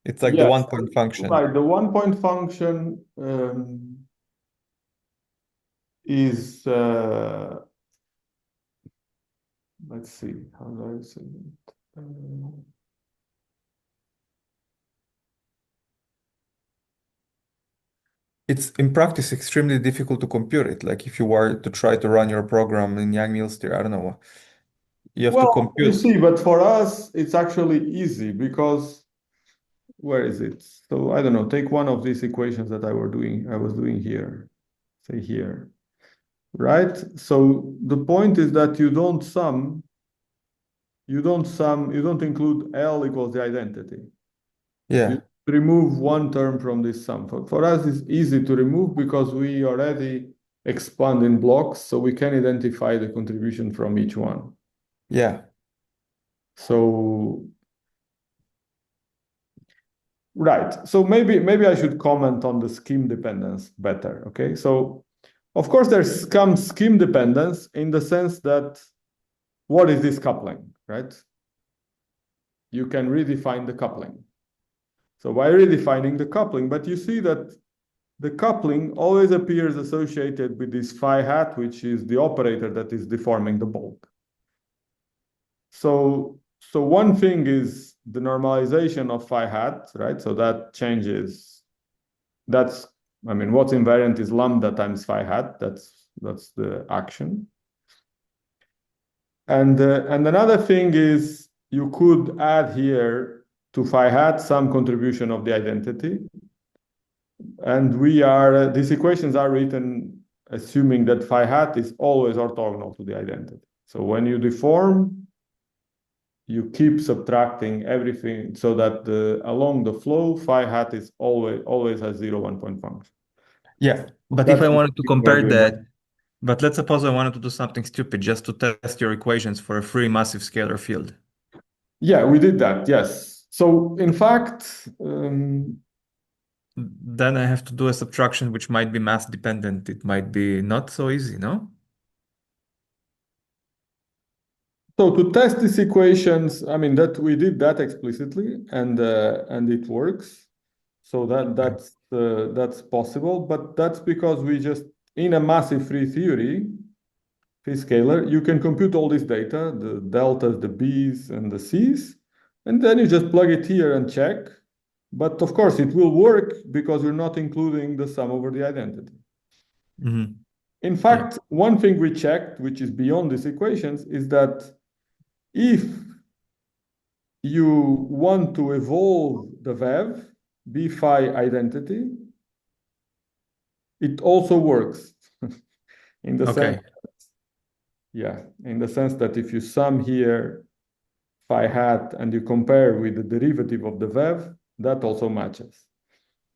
It's like the 1-point function. Right, the 1-point function is let's see, how do I say it? It's in practice extremely difficult to compute it. Like if you were to try to run your program in Yang-Mills theory, I don't know. You have to compute. You see, but for us, it's actually easy because where is it? So I don't know, take one of these equations that I was doing here, say here, right? So the point is that you don't include L equals the identity. Yeah. You remove one term from this sum. For us, it's easy to remove because we already expand in blocks, so we can identify the contribution from each one. Yeah. So, right. So maybe I should comment on the scheme dependence better. Okay. So, of course, there's some scheme dependence in the sense that what is this coupling, right? you can redefine the coupling. So by redefining the coupling, but you see that the coupling always appears associated with this phi hat, which is the operator that is deforming the bulk. So one thing is the normalization of phi hat, right? So that changes. That's, I mean, what's invariant is lambda times phi hat. That's the action. And another thing is you could add here to phi hat some contribution of the identity. And these equations are written assuming that phi hat is always orthogonal to the identity. So when you deform, you keep subtracting everything so that along the flow, phi hat is always a 0 1 point function. Yeah, but if I wanted to compare that, but let's suppose I wanted to do something stupid just to test your equations for a free massive scalar field. Yeah, we did that, yes. So in fact, then I have to do a subtraction which might be mass dependent. It might be not so easy, no? So to test these equations, I mean that we did that explicitly, and it works. So that's possible, but that's because we just in a massive free theory, free scalar, you can compute all this data, the deltas, the b's, and the c's, and then you just plug it here and check. But of course, it will work because you're not including the sum over the identity. Mm-hmm. In fact, one thing we checked, which is beyond these equations, is that if you want to evolve the VEV, B phi identity, it also works in the sense, in the sense that if you sum here phi hat and you compare with the derivative of the VEV, that also matches.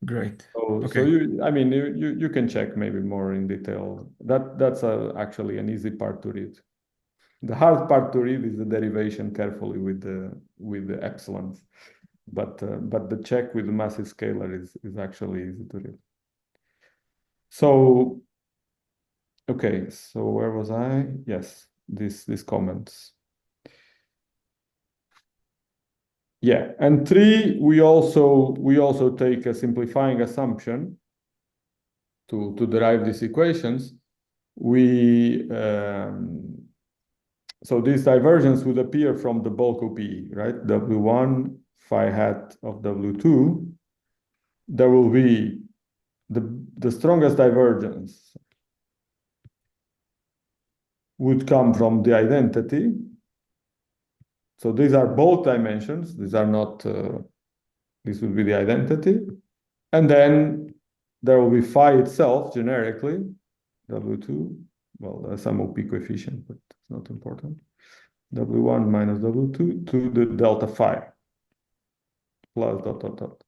Great. So you can check maybe more in detail. That's actually an easy part to read. The hard part to read is the derivation carefully with the epsilons, but the check with the massive scalar is actually easy to read. So okay, so where was I? Yes, these comments. Yeah, and 3, we also take a simplifying assumption to derive these equations. So this divergence would appear from the bulk OPE, right? W1 phi hat of W2. There will be the strongest divergence would come from the identity. So these are both dimensions. These are not, this would be the identity. And then there will be phi itself generically, W2. Well, there's some OP coefficient, but it's not important. W1 minus W2 to the delta phi plus dot, dot, dot.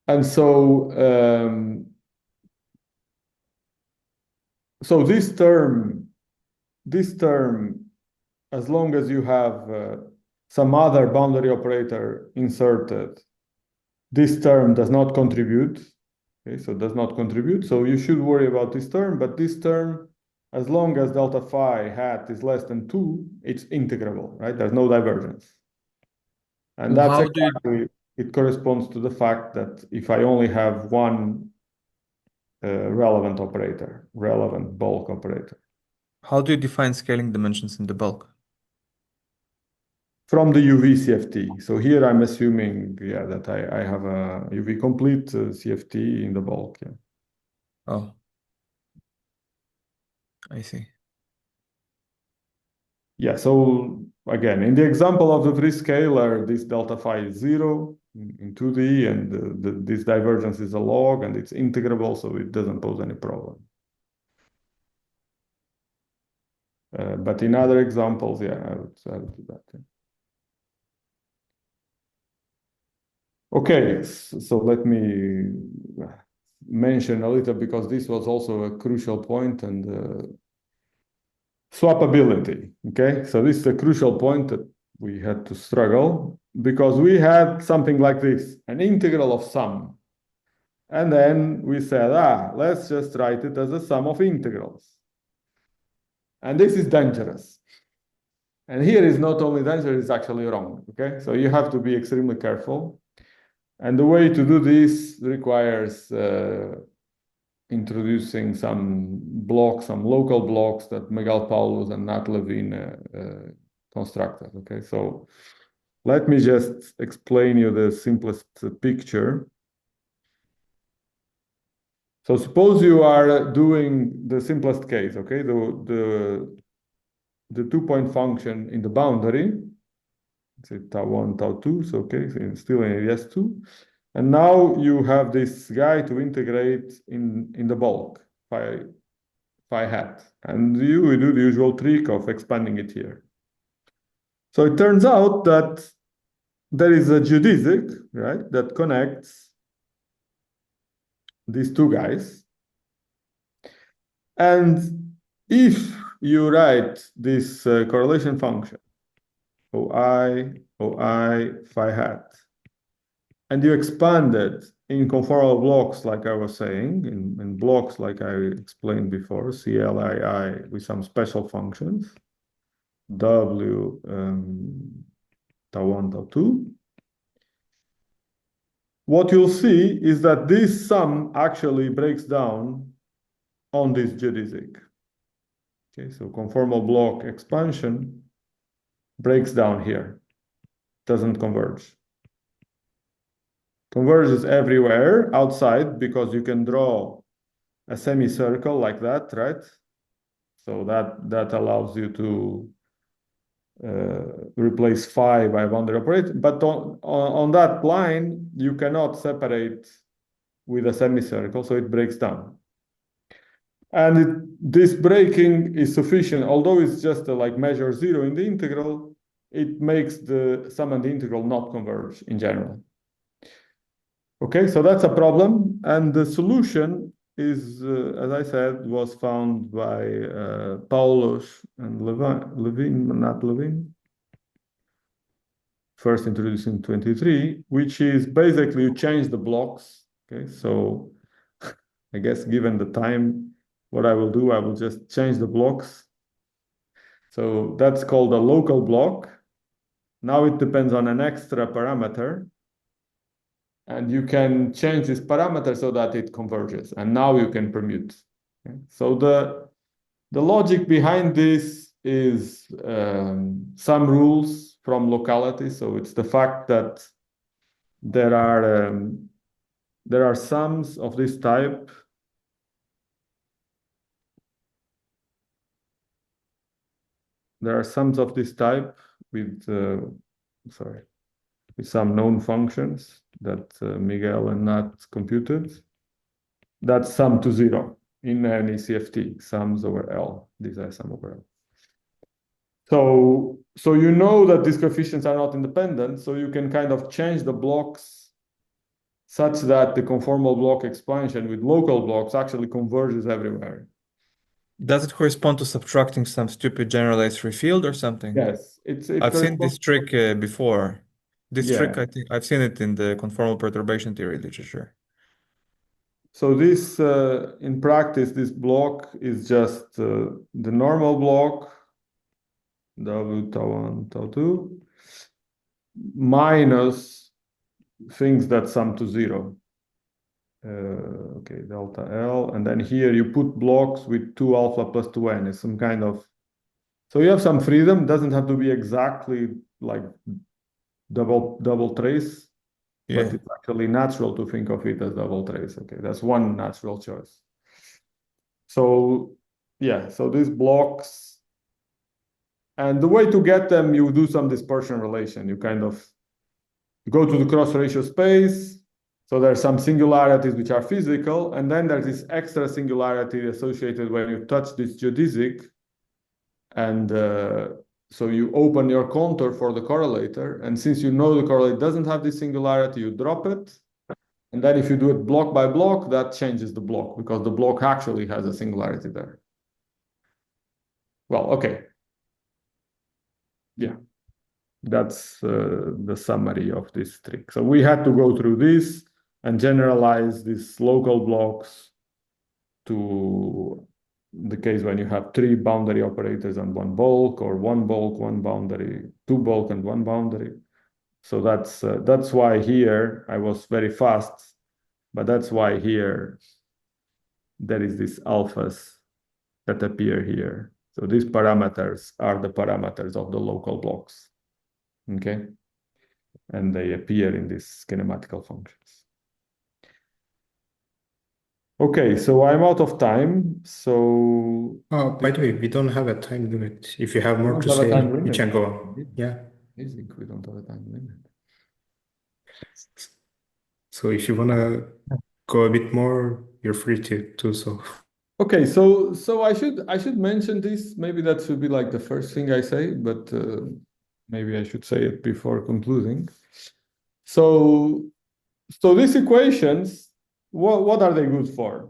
And so, so this term, as long as you have some other boundary operator inserted, this term does not contribute. Okay, so does not contribute. So you should worry about this term, but this term, as long as delta phi hat is less than 2, it's integrable, right? There's no divergence. And that's exactly, it corresponds to the fact that if I only have one relevant operator, relevant bulk operator. How do you define scaling dimensions in the bulk? From the UV CFT. So here I'm assuming, that I have a UV complete CFT in the bulk. Yeah. Oh, I see. Yeah, so again, in the example of the free scalar, this delta phi is 0 in 2D, and this divergence is a log, and it's integrable, so it doesn't pose any problem. But in other examples, I would do that. Yeah. Okay, so let me mention a little, because this was also a crucial point, and swappability. Okay, so this is a crucial point that we had to struggle, because we had something like this, an integral of sum. And then we said, let's just write it as a sum of integrals. And this is dangerous. And here is not only the answer, it's actually wrong, okay? So you have to be extremely careful. And the way to do this requires introducing some blocks, some local blocks that Miguel Paulus and Nat Levine constructed, okay? So let me just explain you the simplest picture. So suppose you are doing the simplest case, okay? The 2-point function in the boundary, say tau1, tau2, so okay, so it's still in ADS2. And now you have this guy to integrate in the bulk, phi hat. And you do the usual trick of expanding it here. So it turns out that there is a geodesic, right, that connects these two guys. And if you write this correlation function, OI, phi hat, and you expand it in conformal blocks, like I was saying, in blocks like I explained before, CLII with some special functions, W, tau1, tau2, what you'll see is that this sum actually breaks down on this geodesic. Okay, so conformal block expansion breaks down here, doesn't converge. Converges everywhere outside because you can draw a semicircle like that, right? So that allows you to replace phi by boundary operator. But on that line, you cannot separate with a semicircle, so it breaks down. And this breaking is sufficient, although it's just like measure 0 in the integral, it makes the sum and the integral not converge in general. Okay, so that's a problem. And the solution is, as I said, was found by Paulus and Levine, not Levine, first introduced in 23, which is basically you change the blocks. Okay, so I guess given the time, what I will do, I will just change the blocks. So that's called a local block. Now it depends on an extra parameter. And you can change this parameter so that it converges. And now you can permute. Okay? So the logic behind this is some rules from locality. So it's the fact that there are sums of this type. There are sums of this type with some known functions that Miguel and Nat computed that sum to 0 in any CFT, sums over L. These are sum over L. So you know that these coefficients are not independent, so you can kind of change the blocks such that the conformal block expansion with local blocks actually converges everywhere. Does it correspond to subtracting some stupid generalized free field or something? Yes, I've seen this trick before. This trick, Yeah. I think I've seen it in the conformal perturbation theory literature. So this, in practice, this block is just the normal block, W tau1, tau2, minus things that sum to 0. Okay, delta L, and then here you put blocks with 2 alpha plus 2n. It's some kind of, so you have some freedom. Doesn't have to be exactly like double trace, Yeah. but it's actually natural to think of it as double trace. Okay, that's one natural choice. So yeah, so these blocks, and the way to get them, you do some dispersion relation. You kind of go to the cross ratio space. So there's some singularities which are physical, and then there's this extra singularity associated when you touch this geodesic. And so you open your contour for the correlator, and since you know the correlator doesn't have this singularity, you drop it. And then if you do it block by block, that changes the block because the block actually has a singularity there. Well, okay. Yeah, that's the summary of this trick. So we had to go through this and generalize these local blocks to the case when you have 3 boundary operators and 1 bulk, or 1 bulk, 1 boundary, 2 bulk and 1 boundary. So that's why here I was very fast, but that's why here there is these alphas that appear here. So these parameters are the parameters of the local blocks, okay? And they appear in these kinematical functions. Okay, so I'm out of time. So by the way, we don't have a time limit. If you have more to don't have a say, time you limit. can go on. Yeah. Amazing, we don't have a time limit. So if you want to go a bit more, you're free to do so. Okay, so I should mention this. Maybe that should be like the first thing I say, but maybe I should say it before concluding. So these equations, what are they good for?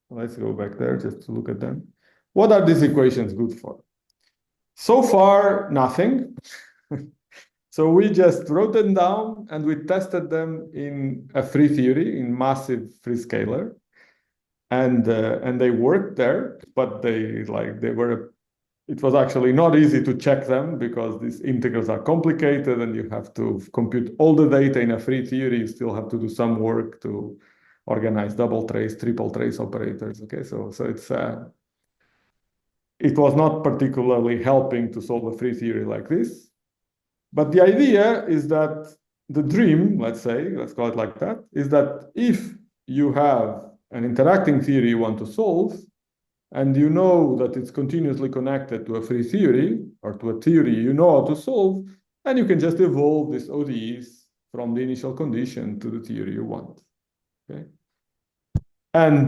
Let's go back there just to look at them. What are these equations good for? So far, nothing. So we just wrote them down and we tested them in a free theory, in massive free scalar. And they worked there, but it was actually not easy to check them because these integrals are complicated and you have to compute all the data in a free theory. You still have to do some work to organize double trace, triple trace operators. Okay, so it was not particularly helping to solve a free theory like this. But the idea is that the dream, let's call it like that, is that if you have an interacting theory you want to solve, and you know that it's continuously connected to a free theory or to a theory you know how to solve, and you can just evolve these ODEs from the initial condition to the theory you want. Okay. And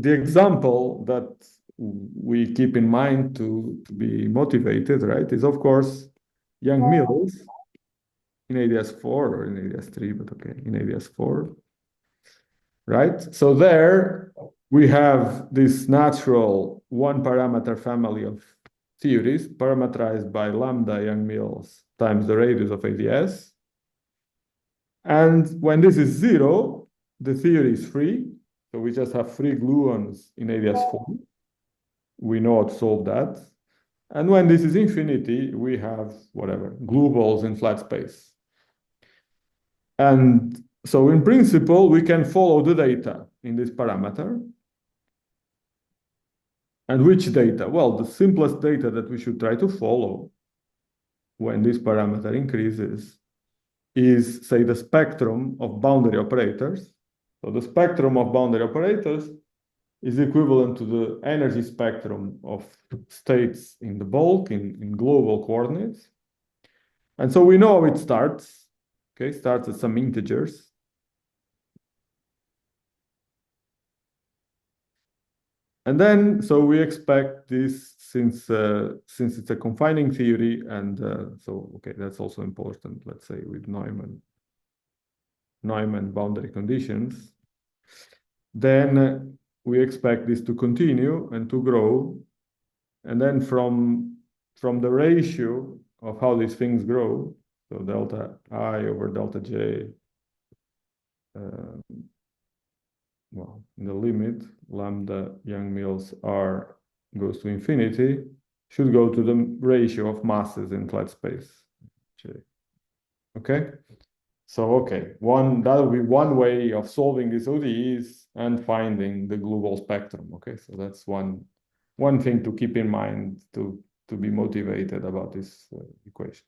the example that we keep in mind to be motivated, right, is of course Yang-Mills in ADS4 or in ADS3, but okay, in ADS4, right? So there we have this natural 1-parameter family of theories parameterized by lambda Yang-Mills times the radius of ADS. And when this is 0, the theory is free. So we just have free gluons in ADS4. We know how to solve that. And when this is infinity, we have whatever, glue balls in flat space. And so in principle, we can follow the data in this parameter. And which data? Well, the simplest data that we should try to follow when this parameter increases is, say, the spectrum of boundary operators. So the spectrum of boundary operators is equivalent to the energy spectrum of states in the bulk, in global coordinates. And so we know how it starts. Okay, starts at some integers. And then, so we expect this since it's a confining theory, and so, okay, that's also important, let's say, with Neumann boundary conditions. Then we expect this to continue and to grow. And then from the ratio of how these things grow, so delta I over delta J, well, in the limit, lambda Yang-Mills R goes to infinity, should go to the ratio of masses in flat space, J. Okay? So, okay, that will be one way of solving these ODEs and finding the global spectrum. Okay, so that's one thing to keep in mind to be motivated about this equation.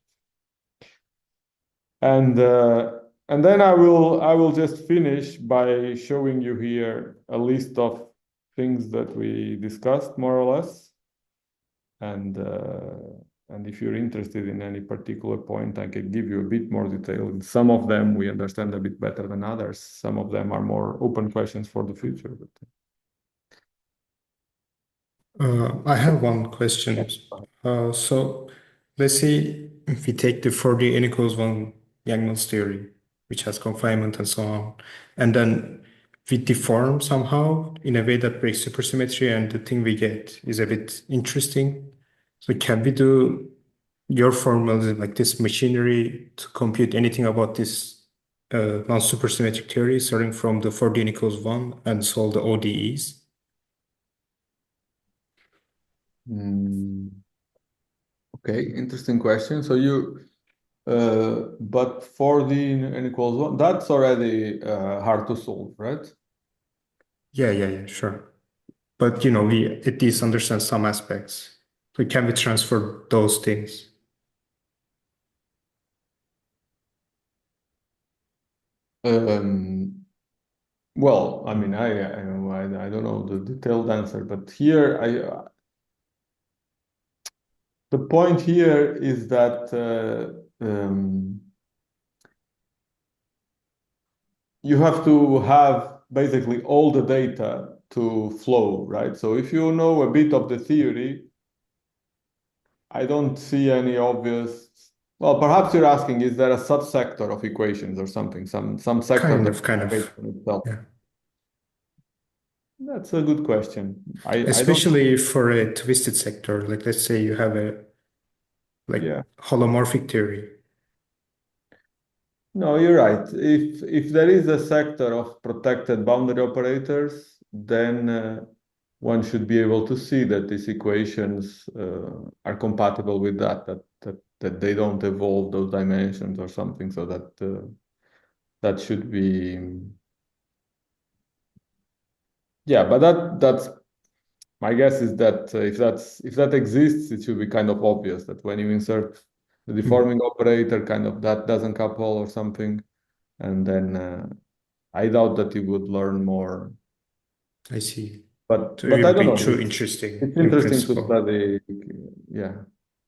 And then I will just finish by showing you here a list of things that we discussed more or less. And if you're interested in any particular point, I can give you a bit more detail. In some of them we understand a bit better than others. Some of them are more open questions for the future. I have one question. So let's say if we take the 4D n equals 1 Yang-Mills theory, which has confinement and so on, and then we deform somehow in a way that breaks supersymmetry, and the thing we get is a bit interesting. So can we do your formulas like this machinery to compute anything about this non-supersymmetric theory starting from the 4D n equals 1 and solve the ODEs? Okay, interesting question. So but for the n equals 1, that's already hard to solve, right? Yeah, sure. But we at least understand some aspects. So can we transfer those things? Well, I mean, I don't know the detailed answer, but here the point here is that you have to have basically all the data to flow, right? So if you know a bit of the theory, I don't see any obvious. Well, perhaps you're asking, is there a subsector of equations or something, some sector Kind that of. based on itself? Yeah. That's a good question. I don't. Especially for a twisted sector, like let's say you have a Yeah. holomorphic theory. No, you're right. If there is a sector of protected boundary operators, then one should be able to see that these equations are compatible with that they don't evolve those dimensions or something, so that should be. Yeah, but that's my guess is that if that exists, it should be kind of obvious that when you insert the deforming operator, kind of that doesn't couple or something, and then I doubt that you would learn more. I see. But So it I would don't be know. too interesting It's in interesting to principle. study, yeah,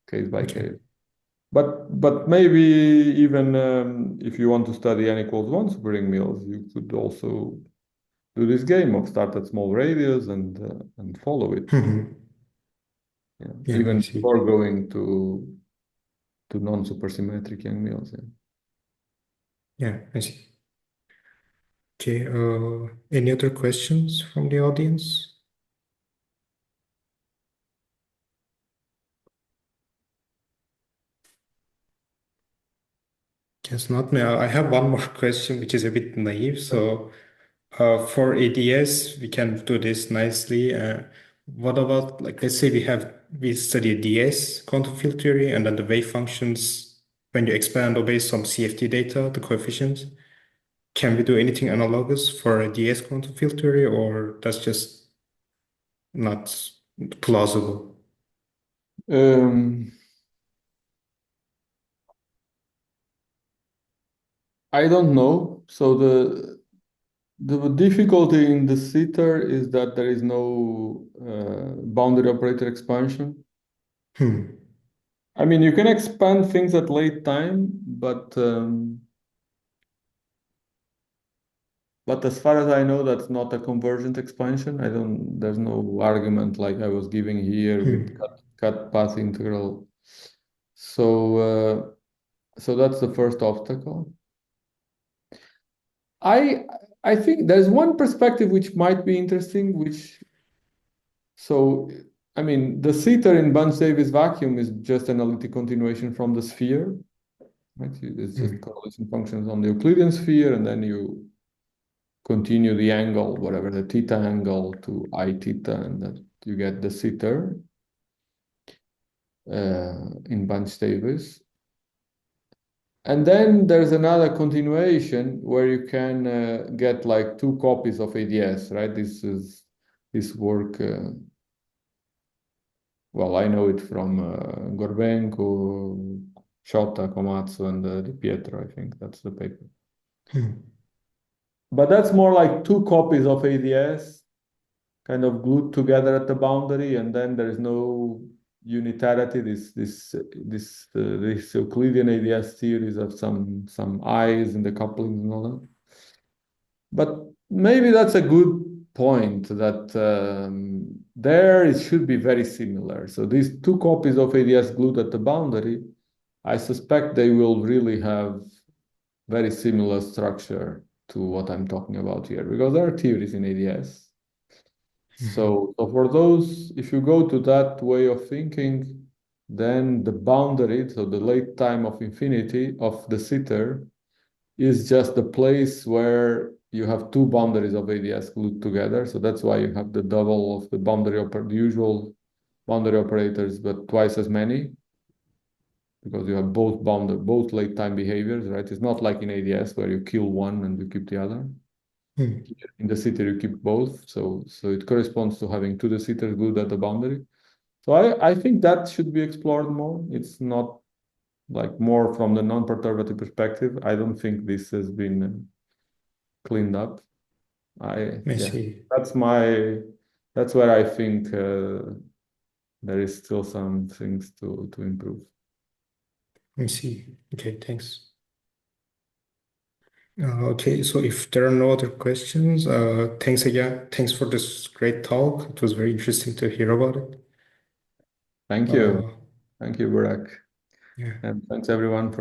case by Okay. case. But maybe even if you want to study n equals 1 superring mills, you could also do this game of start at small radius and follow it. Yeah, Yeah, even I see. before going to non-supersymmetric Young mills. Yeah, I see. Okay, any other questions from the audience? Guess not. Now, I have one more question, which is a bit naive. So, for ADS, we can do this nicely. What about, like, let's say we study DS, quantum field theory, and then the wave functions, when you expand or based on CFT data, the coefficients. Can we do anything analogous for a DS quantum field theory, or that's just not plausible? I don't know. So the difficulty in the sitter is that there is no boundary operator expansion. I mean, you can expand things at late time, but as far as I know, that's not a convergent expansion. There's no argument like I was giving here with cut path integral. So that's the first obstacle. I think there's one perspective which might be interesting, I mean, the sitter in Bunch-Davies vacuum is just analytic continuation from the sphere, right? It's just correlation functions on the Euclidean sphere, and then you continue the angle, whatever the theta angle to I theta, and that you get the sitter in Bunch-Davies. And then there's another continuation where you can get like two copies of ADS, right? This work. Well, I know it from Gorbenko, Shota, Komatsu, and Di Pietro. I think that's the paper. But that's more like two copies of ADS kind of glued together at the boundary, and then there is no unitarity. This Euclidean ADS series of some eyes in the couplings and all that. But maybe that's a good point that there it should be very similar. So these two copies of ADS glued at the boundary, I suspect they will really have very similar structure to what I'm talking about here, because there are theories in ADS. So for those, if you go to that way of thinking, then the boundary, so the late time of infinity of the sitter, is just the place where you have two boundaries of ADS glued together. So that's why you have the double of the boundary the usual boundary operators, but twice as many, because you have both late time behaviors, right? It's not like in ADS where you kill one and you keep the other. In the sitter, you keep both, so it corresponds to having two de-sitters good at the boundary. So I think that should be explored more. It's not like more from the non-perturbative perspective. I don't think this has been cleaned up. I see. That's where I think there is still some things to improve. I see. Okay, thanks. Okay, so if there are no other questions, thanks again. Thanks for this great talk. It was very interesting to hear about it. Thank you. Thank you, Burak. Yeah. And thanks everyone for